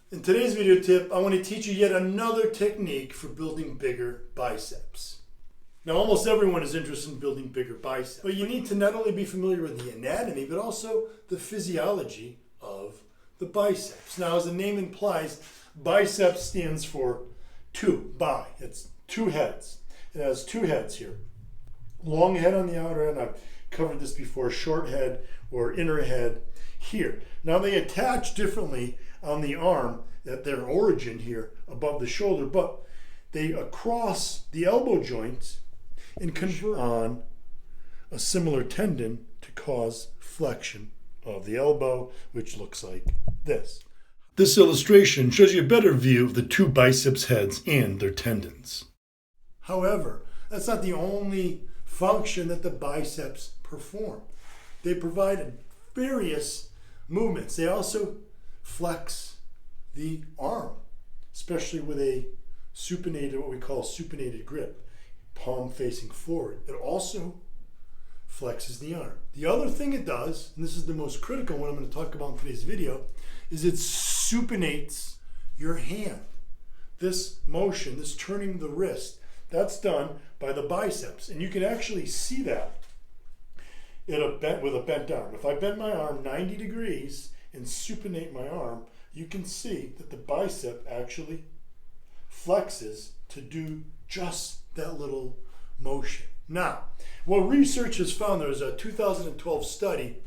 In today's video tip, I want to teach you yet another technique for building bigger biceps. Now, almost everyone is interested in building bigger biceps, but you need to not only be familiar with the anatomy, but also the physiology of the biceps. Now, as the name implies, biceps stands for two, bi. It's two heads. It has two heads here. Long head on the outer end. I've covered this before. Short head or inner head here. Now, they attach differently on the arm at their origin here above the shoulder, but they across the elbow joint and convert on a similar tendon to cause flexion of the elbow, which looks like this. This illustration shows you a better view of the two biceps heads and their tendons. However, that's not the only function that the biceps perform. They provide various movements. They also flex the arm, especially with a supinated, what we call supinated grip, palm facing forward. It also flexes the arm. The other thing it does, and this is the most critical one I'm going to talk about in today's video, is it supinates your hand. This motion, this turning the wrist, that's done by the biceps. And you can actually see that with a bent arm. If I bend my arm 90 degrees and supinate my arm, you can see that the bicep actually flexes to do just that little motion. Now, what research has found, there's a 2012 study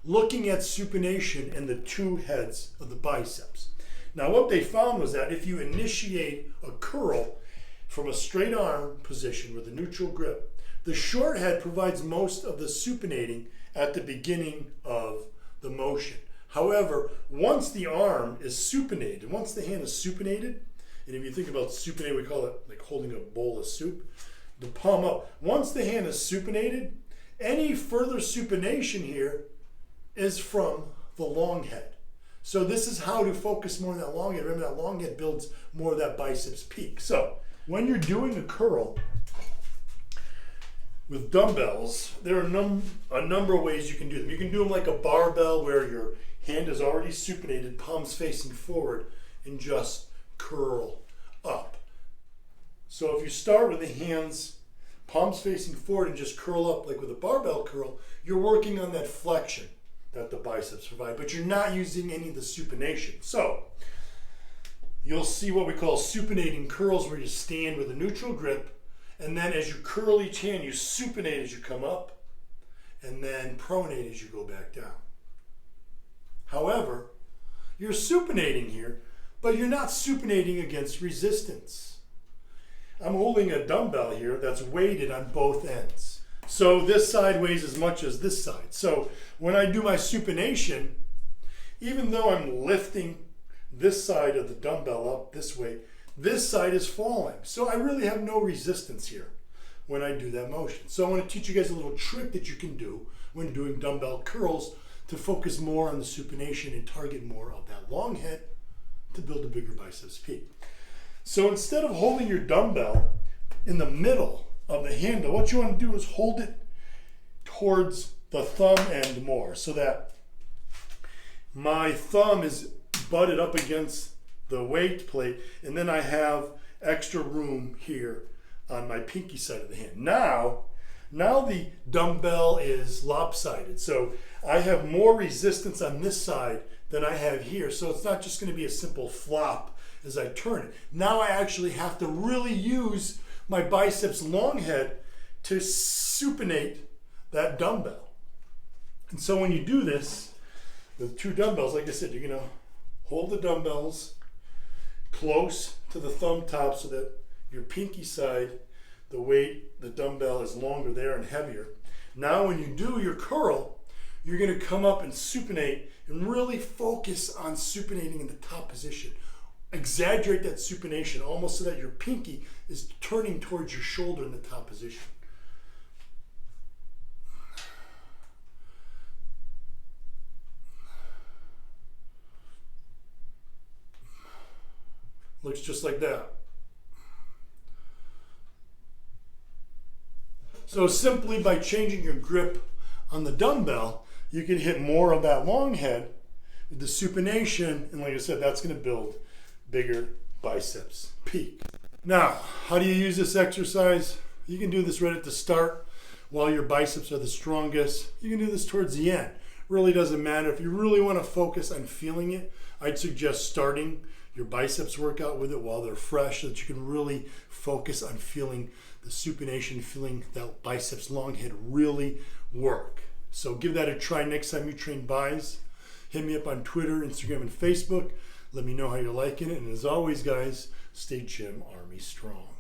looking at supination in the two heads of the biceps. Now, what they found was that if you initiate a curl from a straight arm position with a neutral grip, the short head provides most of the supinating at the beginning of the motion. However, once the arm is supinated, once the hand is supinated, and if you think about supinated, we call it like holding a bowl of soup, the palm up. Once the hand is supinated, any further supination here is from the long head. So this is how to focus more on that long head. Remember, that long head builds more of that biceps peak. So when you're doing a curl with dumbbells, there are a number of ways you can do them. You can do them like a barbell where your hand is already supinated, palms facing forward, and just curl up. So if you start with the hands, palms facing forward, and just curl up like with a barbell curl, you're working on that flexion that the biceps provide, but you're not using any of the supination. So you'll see what we call supinating curls, where you stand with a neutral grip, and then as you curl each hand, you supinate as you come up, and then pronate as you go back down. However, you're supinating here, but you're not supinating against resistance. I'm holding a dumbbell here that's weighted on both ends. So this side weighs as much as this side. So when I do my supination, even though I'm lifting this side of the dumbbell up this way, this side is falling. So I really have no resistance here when I do that motion. So I want to teach you guys a little trick that you can do when doing dumbbell curls to focus more on the supination and target more of that long head to build a bigger biceps peak. So instead of holding your dumbbell in the middle of the handle, what you want to do is hold it towards the thumb end more, so that my thumb is butted up against the weight plate, and then I have extra room here on my pinky side of the hand. Now the dumbbell is lopsided, so I have more resistance on this side than I have here. So it's not just going to be a simple flop as I turn it. Now I actually have to really use my biceps long head to supinate that dumbbell. And so when you do this with two dumbbells, like I said, you're going to hold the dumbbells close to the thumb top so that your pinky side, the weight, the dumbbell is longer there and heavier. Now when you do your curl, you're going to come up and supinate and really focus on supinating in the top position. Exaggerate that supination almost so that your pinky is turning towards your shoulder in the top position. Looks just like that. So simply by changing your grip on the dumbbell, you can hit more of that long head with the supination, and like I said, that's going to build bigger biceps peak. Now, how do you use this exercise? You can do this right at the start while your biceps are the strongest. You can do this towards the end. Really doesn't matter. If you really want to focus on feeling it, I'd suggest starting your biceps workout with it while they're fresh so that you can really focus on feeling the supination, feeling that biceps long head really work. So give that a try next time you train bis. Hit me up on Twitter, Instagram, and Facebook. Let me know how you're liking it. And as always, guys, stay Gym Army strong.